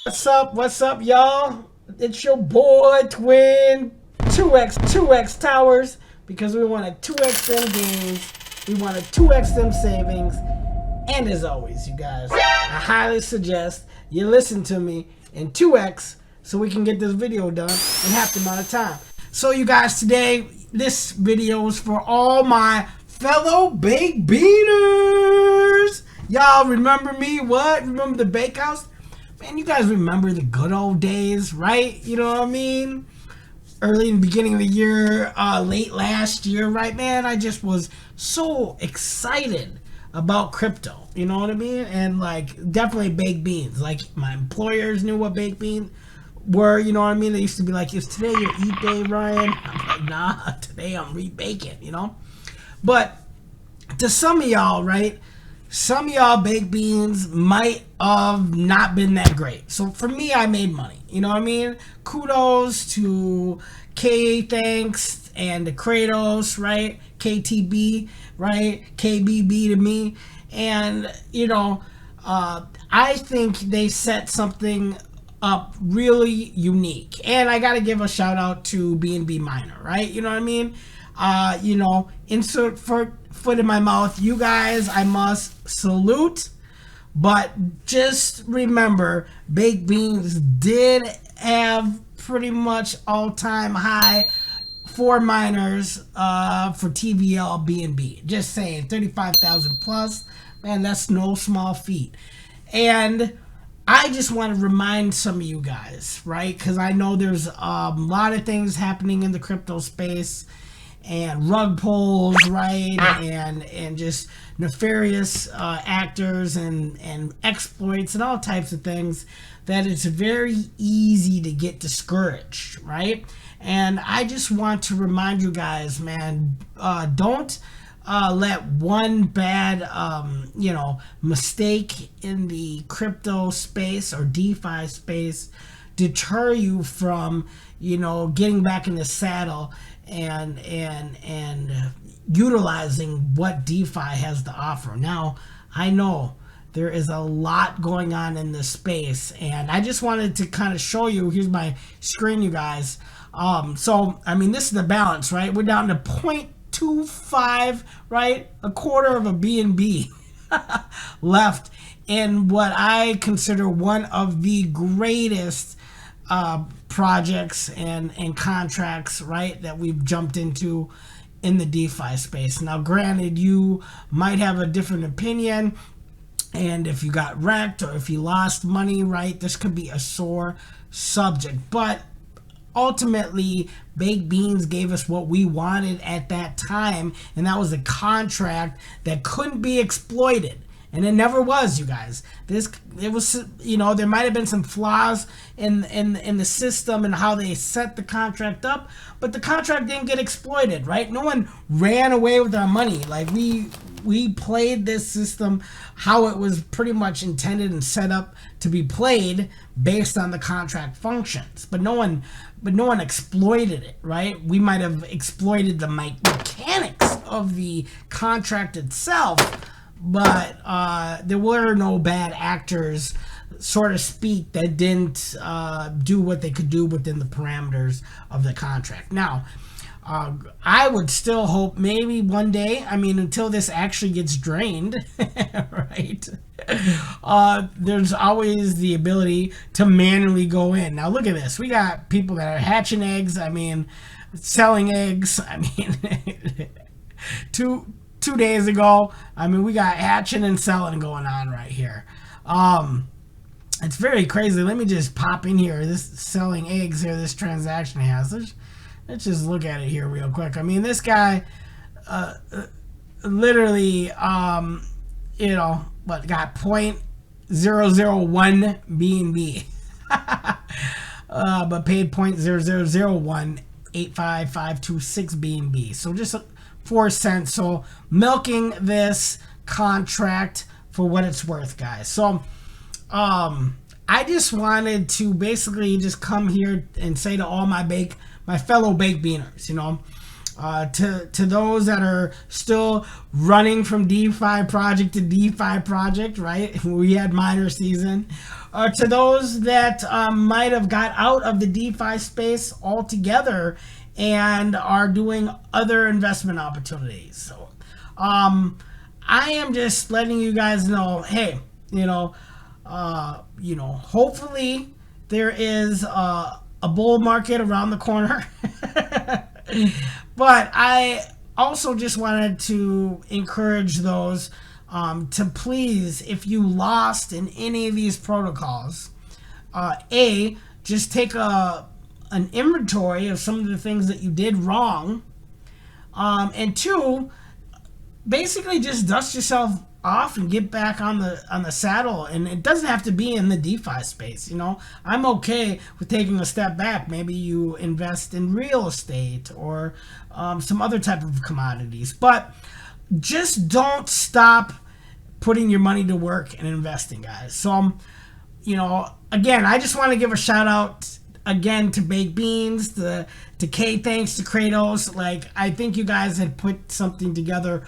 What's up, y'all? It's your boy Twin 2x Towers, because we want to 2x them gains, we want to 2x them savings, and as always, you guys, I highly suggest you listen to me in 2x so we can get this video done in half the amount of time. So you guys, today, this video is for all my fellow baked beaners. Y'all remember me? What? Remember the bakehouse? Man, you guys remember the good old days, right? You know what I mean? Early in the beginning of the year, late last year, right, man? I just was so excited about crypto, you know what I mean? And like, definitely baked beans. Like, my employers knew what baked beans were, you know what I mean? They used to be like, is today your eat day, Ryan? I'm like, nah, today I'm rebaking, you know? But to some of y'all, right? Some of y'all baked beans might have not been that great. So for me, I made money. You know what I mean? Kudos to K Thanks and the Kratos, right? KTB, right? KBB to me. And, you know, I think they set something up really unique. And I got to give a shout out to B&B Miner, right? You know what I mean? You know, insert foot in my mouth. You guys, I must salute. But just remember, baked beans did have pretty much all-time high for miners for TVL B&B. Just saying, 35,000 plus. Man, that's no small feat. And I just want to remind some of you guys, right? Because I know there's a lot of things happening in the crypto space, and rug pulls, right, and just nefarious actors and exploits and all types of things, that it's very easy to get discouraged, right? And I just want to remind you guys, man, don't let one bad mistake in the crypto space or DeFi space deter you from, you know, getting back in the saddle and utilizing what DeFi has to offer. Now, I know there is a lot going on in this space, and I just wanted to kind of show you. Here's my screen, you guys. So I mean, this is the balance, right? We're down to 0.25, right? A quarter of a BNB left in what I consider one of the greatest projects and contracts, right, that we've jumped into in the DeFi space. Now, granted, you might have a different opinion, and if you got wrecked or if you lost money, right, this could be a sore subject. But ultimately, baked beans gave us what we wanted at that time, and that was a contract that couldn't be exploited. And it never was, you guys. It was, you know, there might have been some flaws in the system and how they set the contract up, but the contract didn't get exploited, right? No one ran away with our money. Like, we played this system how it was pretty much intended and set up to be played based on the contract functions. But no one exploited it, right? We might have exploited the mechanics of the contract itself, but there were no bad actors, so to speak, that didn't do what they could do within the parameters of the contract. Now, I would still hope maybe one day, I mean, until this actually gets drained, right? There's always the ability to manually go in. Now, look at this. We got people that are hatching eggs. I mean, selling eggs. I mean, two days ago, I mean, we got hatching and selling going on right here. It's very crazy. Let me just pop in here. This selling eggs here, this transaction has. Let's just look at it here real quick. I mean, this guy literally, you know, what, got 0.001 BNB, but paid 0.000185526 BNB. So just 4 cents. So milking this contract for what it's worth, guys. So I just wanted to basically just come here and say to all my fellow baked beaners, you know, To those that are still running from DeFi project to DeFi project, right? We had minor season. To those that might have got out of the DeFi space altogether and are doing other investment opportunities. So I am just letting you guys know, hey, hopefully there is a bull market around the corner. But I also just wanted to encourage those to please, if you lost in any of these protocols, just take an inventory of some of the things that you did wrong, and two, basically just dust yourself off and get back on the saddle. And it doesn't have to be in the DeFi space. I'm okay with taking a step back. Maybe you invest in real estate or some other type of commodities, but just don't stop putting your money to work and investing, guys. So again, I just want to give a shout out again to Baked Beans, to K, thanks to Kratos. Like, I think you guys had put something together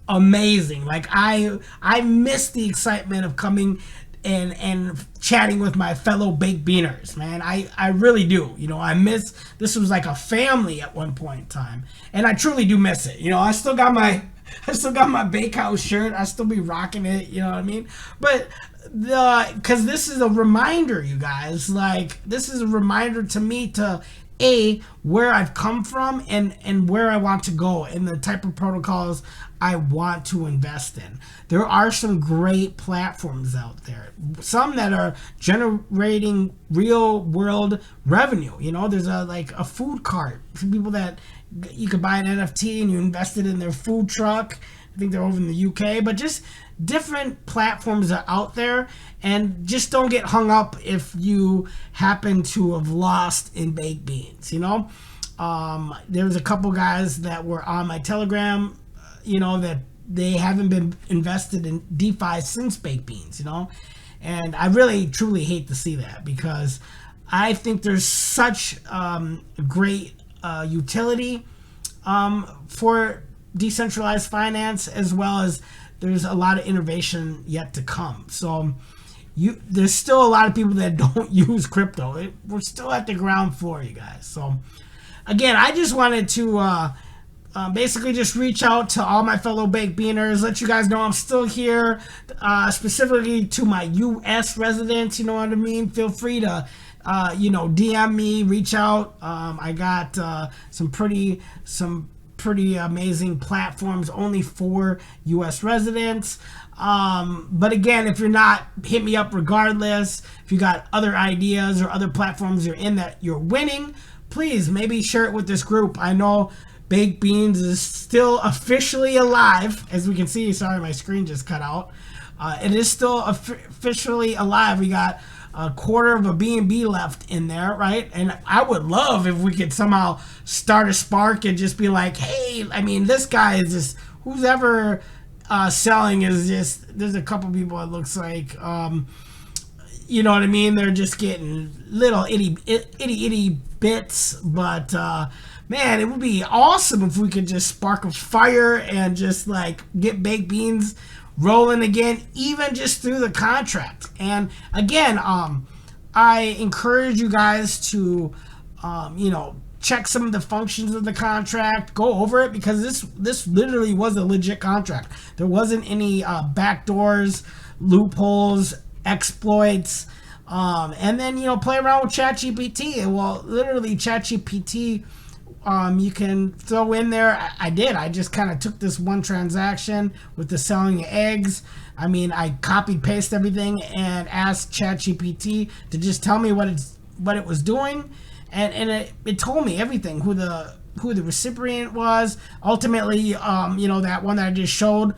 amazing. Like, I miss the excitement of coming and chatting with my fellow baked beaners, man. I really do. I miss, this was like a family at one point in time, and I truly do miss it. I still got my bakehouse shirt. I still be rocking it, you know what I mean? But because this is a reminder, you guys, like, this is a reminder to me to where I've come from and where I want to go and the type of protocols I want to invest in. There are some great platforms out there, some that are generating real world revenue. There's a food cart for people that you could buy an NFT and you invest it in their food truck. I think they're over in the UK, but just different platforms are out there, and just don't get hung up if you happen to have lost in Baked Beans. There's a couple guys that were on my Telegram, that they haven't been invested in DeFi since Baked Beans, and I really truly hate to see that, because I think there's such great utility for decentralized finance, as well as there's a lot of innovation yet to come. So there's still a lot of people that don't use crypto. We're still at the ground floor, you guys. So again, I just wanted to basically just reach out to all my fellow baked beaners, let you guys know I'm still here, specifically to my US residents, you know what I mean? Feel free to DM me, reach out. I got some pretty amazing platforms only for US residents. But again, if you're not, hit me up regardless. If you got other ideas or other platforms you're in that you're winning, please maybe share it with this group. I know Baked Beans is still officially alive, as we can see. Sorry, my screen just cut out. It is still officially alive. We got a quarter of a BNB left in there, right? And I would love if we could somehow start a spark and just be like, hey, I mean, this guy is just, who's ever selling is just, there's a couple people it looks like, you know what I mean? They're just getting little itty bits, but man, it would be awesome if we could just spark a fire and just like get Baked Beans rolling again, even just through the contract. And again, I encourage you guys to check some of the functions of the contract, go over it, because this literally was a legit contract. There wasn't any backdoors, loopholes, exploits, and then play around with ChatGPT. Well, literally ChatGPT, you can throw in there. I did. I just kind of took this one transaction with the selling eggs. I mean, I copied, pasted everything, and asked ChatGPT to just tell me what it was doing, and it told me everything, who the recipient was. Ultimately, that one that I just showed,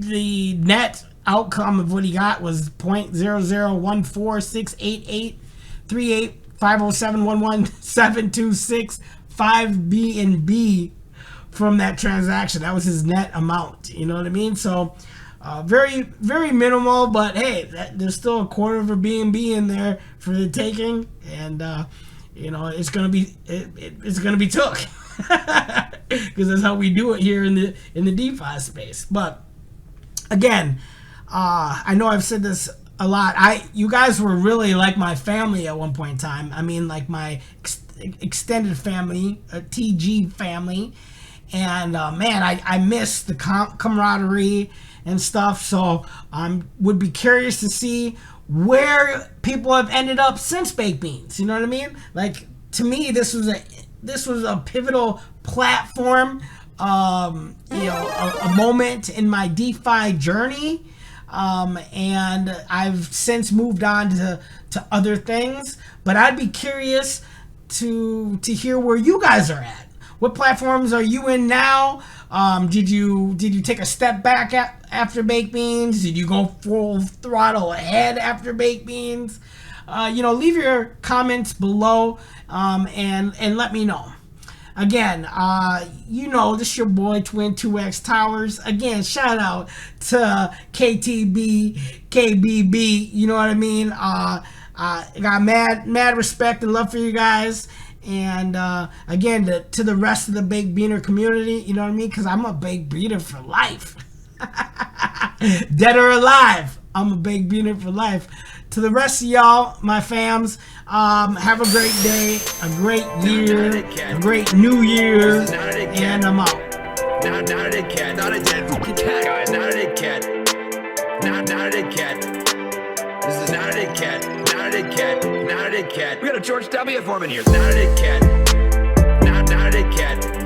the net outcome of what he got was 0.00146883850711726 5 BNB from that transaction. That was his net amount. You know what I mean? So very, very minimal, but hey, there's still a quarter of a BNB in there for the taking. And it's gonna be it's gonna be took because that's how we do it here in the DeFi space. But again, I know I've said this a lot. You guys were really like my family at one point in time. I mean, like my extended family, TG family, and man, I miss the camaraderie and stuff. So I would be curious to see where people have ended up since Baked Beans. You know what I mean? Like, to me, this was a pivotal platform, a moment in my DeFi journey. And I've since moved on to other things, but I'd be curious to hear where you guys are at. What platforms are you in now? Did you take a step back after Baked Beans? Did you go full throttle ahead after Baked Beans? Leave your comments below, and let me know. Again, this is your boy Twin 2X Towers. Again, shout out to KTB, KBB. You know what I mean? I got mad respect and love for you guys. And again, to the rest of the Baked Beaner community, you know what I mean? Because I'm a Baked Beaner for life. Dead or alive, I'm a Baked Beaner for life. To the rest of y'all, my fams, have a great day, a great year, a great new year, and I'm out. Not a dead cat, not a dead fucking cat, guys. Not a dead cat. Not a dead cat. This is not a dead cat. Not a dead cat. Not a dead cat. We got a George W. Foreman here. Not a dead cat. Not a dead cat.